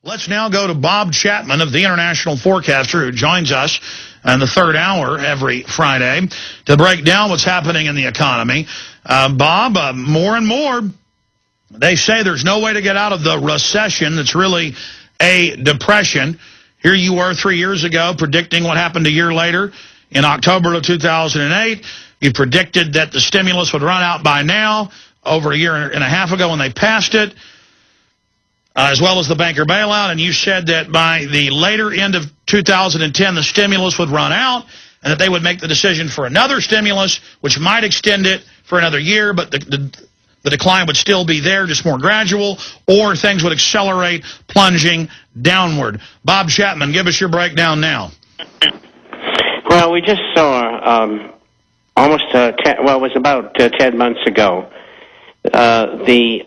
Let's now go to Bob Chapman of the International Forecaster, who joins us in the third hour every Friday to break down what's happening in the economy. Bob, more and more, they say there's no way to get out of the recession that's really a depression. Here you were 3 years ago predicting what happened a year later. In October of 2008, you predicted that the stimulus would run out by now, over a year and a half ago when they passed it. As well as the banker bailout, and you said that by the later end of 2010, the stimulus would run out, and that they would make the decision for another stimulus, which might extend it for another year, but the decline would still be there, just more gradual, or things would accelerate, plunging downward. Bob Chapman, give us your breakdown now. Well, we just saw it was about 10 months ago. The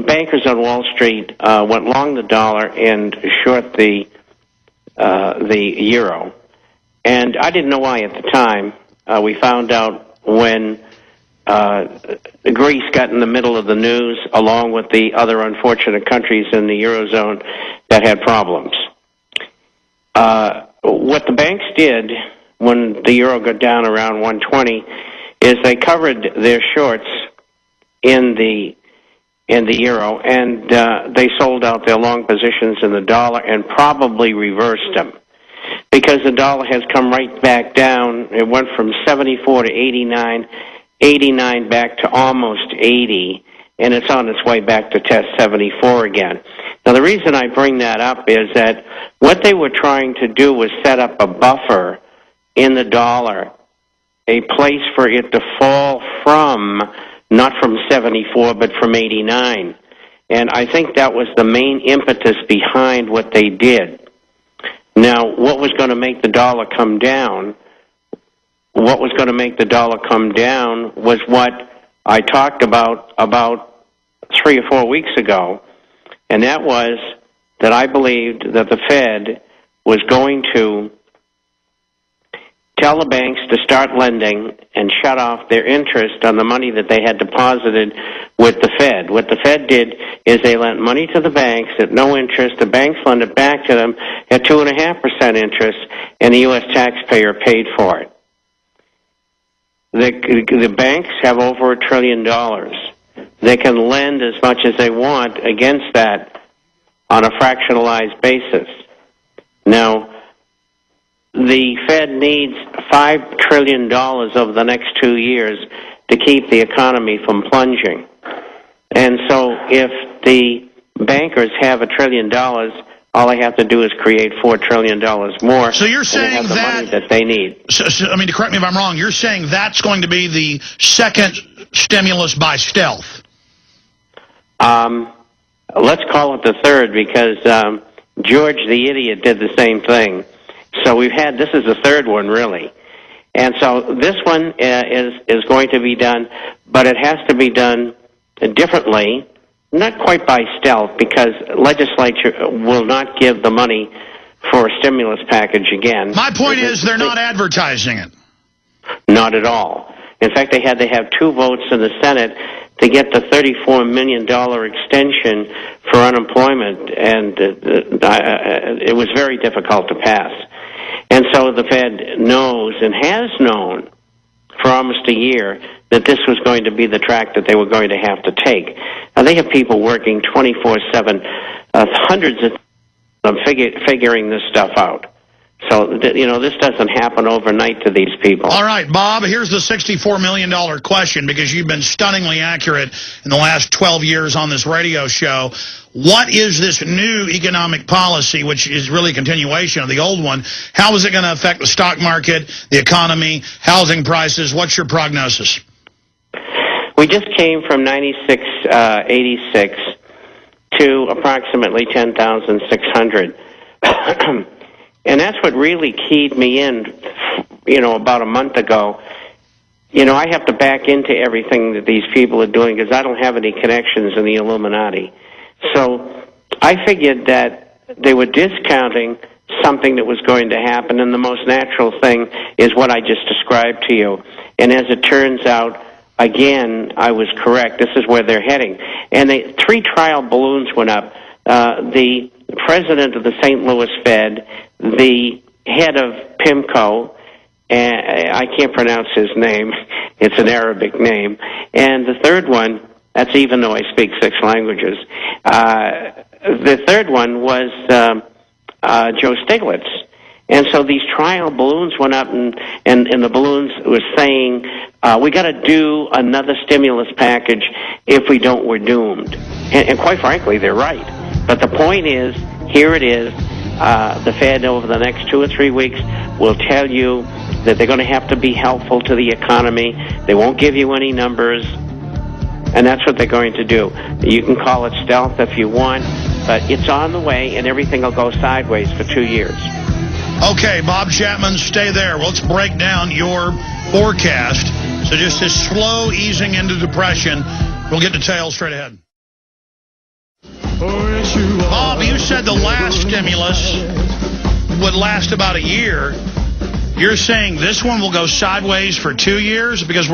bankers on Wall Street went long the dollar and short the euro. And I didn't know why at the time. We found out when Greece got in the middle of the news, along with the other unfortunate countries in the Eurozone that had problems. What the banks did when the euro got down around 120 is they covered their shorts in the euro, and they sold out their long positions in the dollar and probably reversed them, because the dollar has come right back down. It went from 74 to 89, 89 back to almost 80, and it's on its way back to test 74 again. Now, the reason I bring that up is that what they were trying to do was set up a buffer in the dollar, a place for it to fall from, not from 74, but from 89. And I think that was the main impetus behind what they did. Now, what was going to make the dollar come down? What was going to make the dollar come down was what I talked about 3 or 4 weeks ago, and that was that I believed that the Fed was going to tell the banks to start lending and shut off their interest on the money that they had deposited with the Fed. What the Fed did is they lent money to the banks at no interest. The banks lent it back to them at 2.5% interest, and the U.S. taxpayer paid for it. The banks have over $1 trillion. They can lend as much as they want against that on a fractionalized basis. Now, the Fed needs $5 trillion over the next 2 years to keep the economy from plunging. And so if the bankers have $1 trillion, all they have to do is create $4 trillion more. So you're saying and they have the money that they need. So, I mean, to correct me if I'm wrong, you're saying that's going to be the second stimulus by stealth? Let's call it the third, because George the idiot did the same thing. So this is the third one, really. And so this one is going to be done, but it has to be done differently, not quite by stealth, because legislature will not give the money for a stimulus package again. My point is they're not advertising it. Not at all. In fact, they had to have 2 votes in the Senate to get the $34 million extension for unemployment, and it was very difficult to pass. And so the Fed knows and has known for almost a year that this was going to be the track that they were going to have to take. Now, they have people working 24/7, hundreds of them figuring this stuff out. So, this doesn't happen overnight to these people. All right, Bob, here's the $64 million question, because you've been stunningly accurate in the last 12 years on this radio show. What is this new economic policy, which is really a continuation of the old one? How is it going to affect the stock market, the economy, housing prices? What's your prognosis? We just came from 96.86 to approximately 10,600. And that's what really keyed me in, about a month ago. I have to back into everything that these people are doing because I don't have any connections in the Illuminati. So I figured that they were discounting something that was going to happen, and the most natural thing is what I just described to you. And as it turns out, again, I was correct. This is where they're heading. And 3 trial balloons went up. The the president of the St. Louis Fed, the head of PIMCO, I can't pronounce his name, it's an Arabic name, and the third one, that's even though I speak 6 languages, the third one was Joe Stiglitz. And so these trial balloons went up, and the balloons were saying, we got to do another stimulus package. If we don't, we're doomed. And quite frankly, they're right. But the point is, here it is, the Fed over the next 2 or 3 weeks will tell you that they're going to have to be helpful to the economy. They won't give you any numbers, and that's what they're going to do. You can call it stealth if you want, but it's on the way, and everything will go sideways for 2 years. Okay, Bob Chapman, stay there. Let's break down your forecast. So just this slow easing into depression. We'll get details straight ahead. Bob, you said the last stimulus would last about a year. You're saying this one will go sideways for 2 years? Because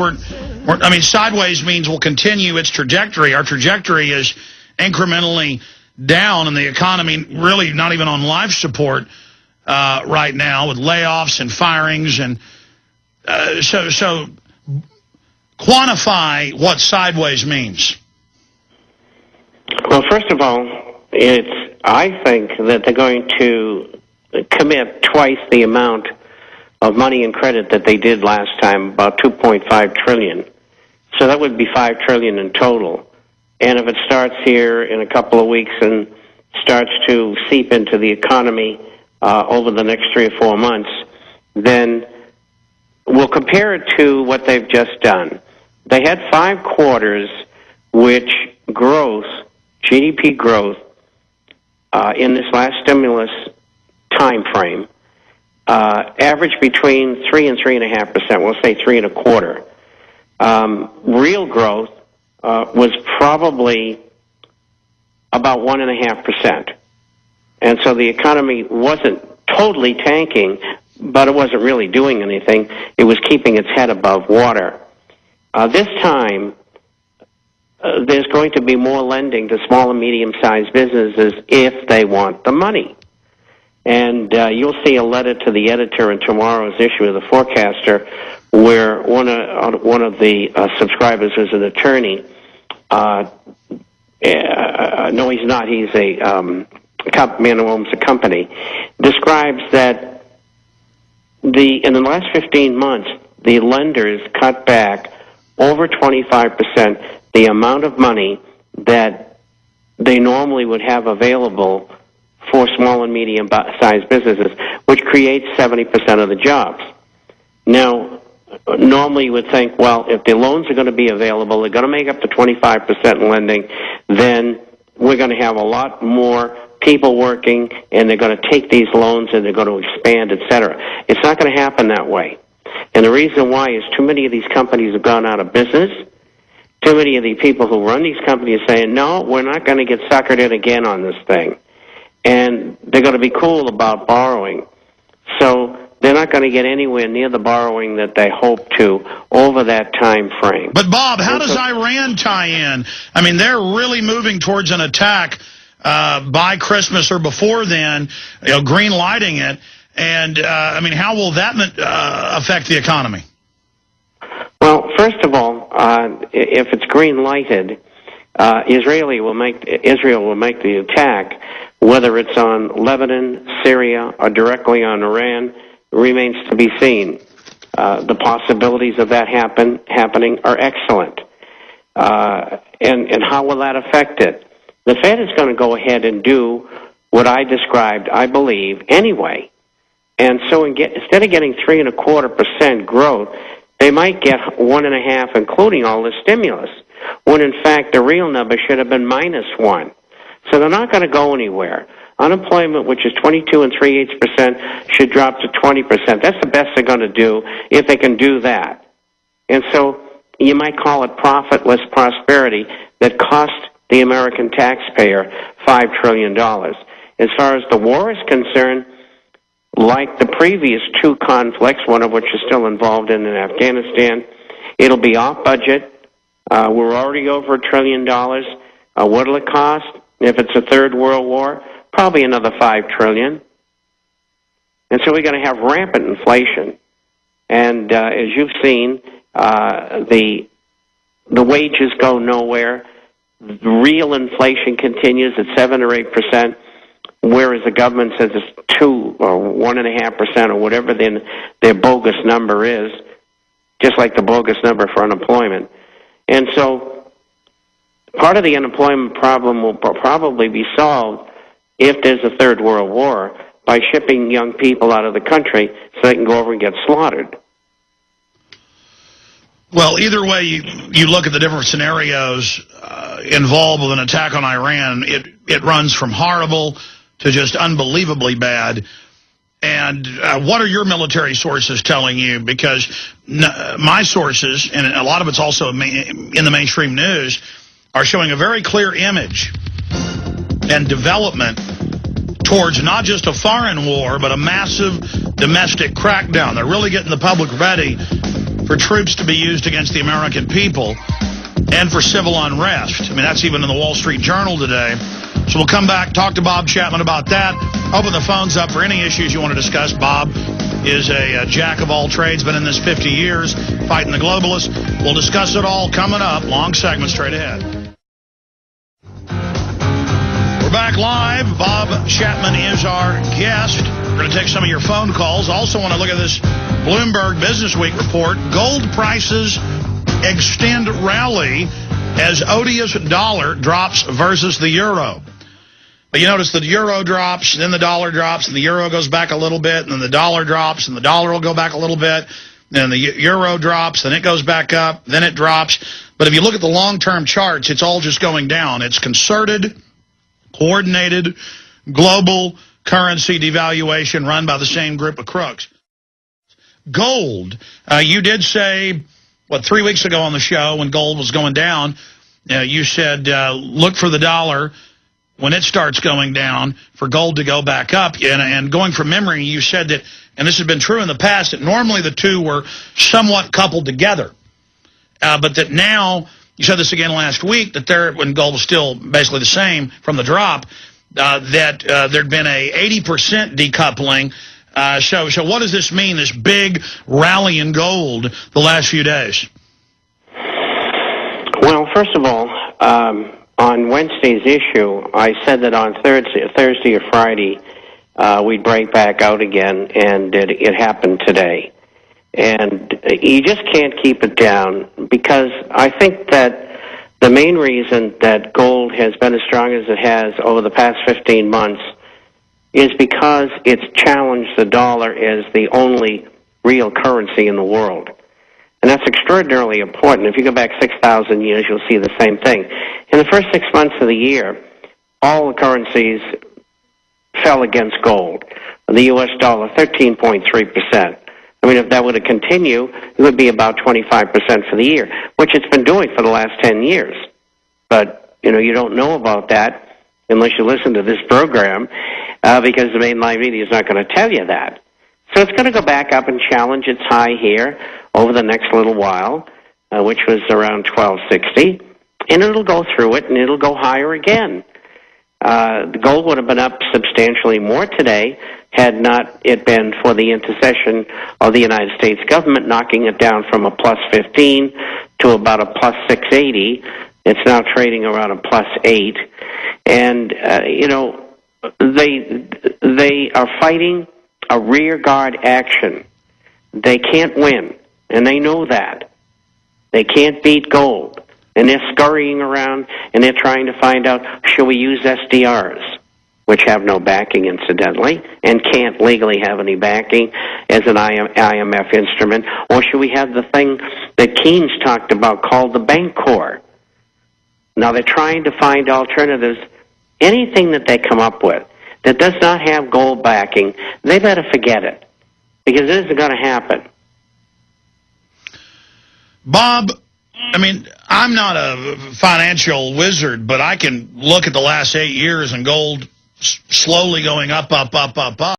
sideways means we'll continue its trajectory. Our trajectory is incrementally down, and the economy really not even on life support right now, with layoffs and firings. And so quantify what sideways means. Well, first of all, I think that they're going to commit twice the amount of money and credit that they did last time, about $2.5 trillion. So that would be $5 trillion in total. And if it starts here in a couple of weeks and starts to seep into the economy over the next 3 or 4 months, then we'll compare it to what they've just done. They had 5 quarters which growth, GDP growth, in this last stimulus time frame, averaged between 3 and 3.5%. We'll say 3 1/4. Real growth was probably about 1.5%. And so the economy wasn't totally tanking, but it wasn't really doing anything. It was keeping its head above water. This time, there's going to be more lending to small and medium-sized businesses if they want the money. And you'll see a letter to the editor in tomorrow's issue of the Forecaster, where one of the subscribers is an attorney. No, he's not. He's a man who owns a company. Describes that in the last 15 months, the lenders cut back over 25% the amount of money that they normally would have available for small and medium-sized businesses, which creates 70% of the jobs. Now, normally you would think, well, if the loans are going to be available, they're going to make up to 25% in lending, then we're going to have a lot more people working, and they're going to take these loans and they're going to expand, et cetera. It's not going to happen that way. And the reason why is too many of these companies have gone out of business. Too many of the people who run these companies are saying, no, we're not going to get suckered in again on this thing. And they're going to be cool about borrowing. So they're not going to get anywhere near the borrowing that they hope to over that time frame. But, Bob, how does Iran tie in? I mean, they're really moving towards an attack by Christmas or before then, green lighting it. And, how will that affect the economy? Well, first of all, if it's green lighted, Israel will make the attack, whether it's on Lebanon, Syria, or directly on Iran, remains to be seen. The possibilities of that happening are excellent. And how will that affect it? The Fed is going to go ahead and do what I described, I believe, anyway. And so instead of getting 3.25% growth, they might get 1.5%, including all the stimulus, when in fact the real number should have been -1%. So they're not going to go anywhere. Unemployment, which is 22 3/8%, should drop to 20%. That's the best they're going to do if they can do that. And so you might call it profitless prosperity that cost the American taxpayer $5 trillion. As far as the war is concerned, like the previous 2 conflicts, one of which is still involved in Afghanistan, it'll be off budget. We're already over $1 trillion. What'll it cost? If it's a third world war, probably another $5 trillion. And so we're going to have rampant inflation. And as you've seen, the wages go nowhere. Real inflation continues at 7 or 8%, whereas the government says it's 2 or 1.5% or whatever their bogus number is, just like the bogus number for unemployment. And so part of the unemployment problem will probably be solved if there's a third world war by shipping young people out of the country so they can go over and get slaughtered. Well, either way you look at the different scenarios involved with an attack on Iran, it runs from horrible to just unbelievably bad. And what are your military sources telling you? Because my sources, and a lot of it's also in the mainstream news, are showing a very clear image and development towards not just a foreign war, but a massive domestic crackdown. They're really getting the public ready for troops to be used against the American people and for civil unrest. I mean, that's even in the Wall Street Journal today. So we'll come back, talk to Bob Chapman about that. Open the phones up for any issues you want to discuss. Bob is a jack of all trades, been in this 50 years, fighting the globalists. We'll discuss it all coming up. Long segment straight ahead. We're back live. Bob Chapman is our guest. We're going to take some of your phone calls. Also want to look at this Bloomberg Business Week report. Gold prices extend rally as odious dollar drops versus the euro. But you notice the euro drops, then the dollar drops, and the euro goes back a little bit, and then the dollar drops, and the dollar will go back a little bit, then the euro drops, then it goes back up, then it drops. But if you look at the long-term charts, it's all just going down. It's concerted, coordinated, global currency devaluation run by the same group of crooks. Gold, you did say, 3 weeks ago on the show when gold was going down, you said look for the dollar when it starts going down for gold to go back up. And going from memory, you said that, and this has been true in the past, that normally the two were somewhat coupled together. But that now, you said this again last week, that when gold was still basically the same from the drop, that there'd been a 80% decoupling. So what does this mean, this big rally in gold the last few days? Well, first of all, on Wednesday's issue, I said that on Thursday or Friday, we'd break back out again, and it happened today. And you just can't keep it down, because I think that the main reason that gold has been as strong as it has over the past 15 months is because it's challenged the dollar as the only real currency in the world. And that's extraordinarily important. If you go back 6,000 years, you'll see the same thing. In the first 6 months of the year, all the currencies fell against gold. The U.S. dollar, 13.3%. I mean, if that were to continue, it would be about 25% for the year, which it's been doing for the last 10 years. But, you don't know about that unless you listen to this program, because the mainline media is not going to tell you that. So it's going to go back up and challenge its high here over the next little while, which was around 1260, and it'll go through it, and it'll go higher again. The gold would have been up substantially more today had not it been for the intercession of the United States government knocking it down from a plus 15 to about a plus 680. It's now trading around a plus 8. And, they are fighting a rear guard action. They can't win, and they know that. They can't beat gold. And they're scurrying around, and they're trying to find out, should we use SDRs, which have no backing, incidentally, and can't legally have any backing as an IMF instrument, or should we have the thing that Keynes talked about called the bank core? Now, they're trying to find alternatives. Anything that they come up with that does not have gold backing, they better forget it, because it isn't going to happen. Bob, I mean, I'm not a financial wizard, but I can look at the last 8 years and gold slowly going up, up, up, up, up.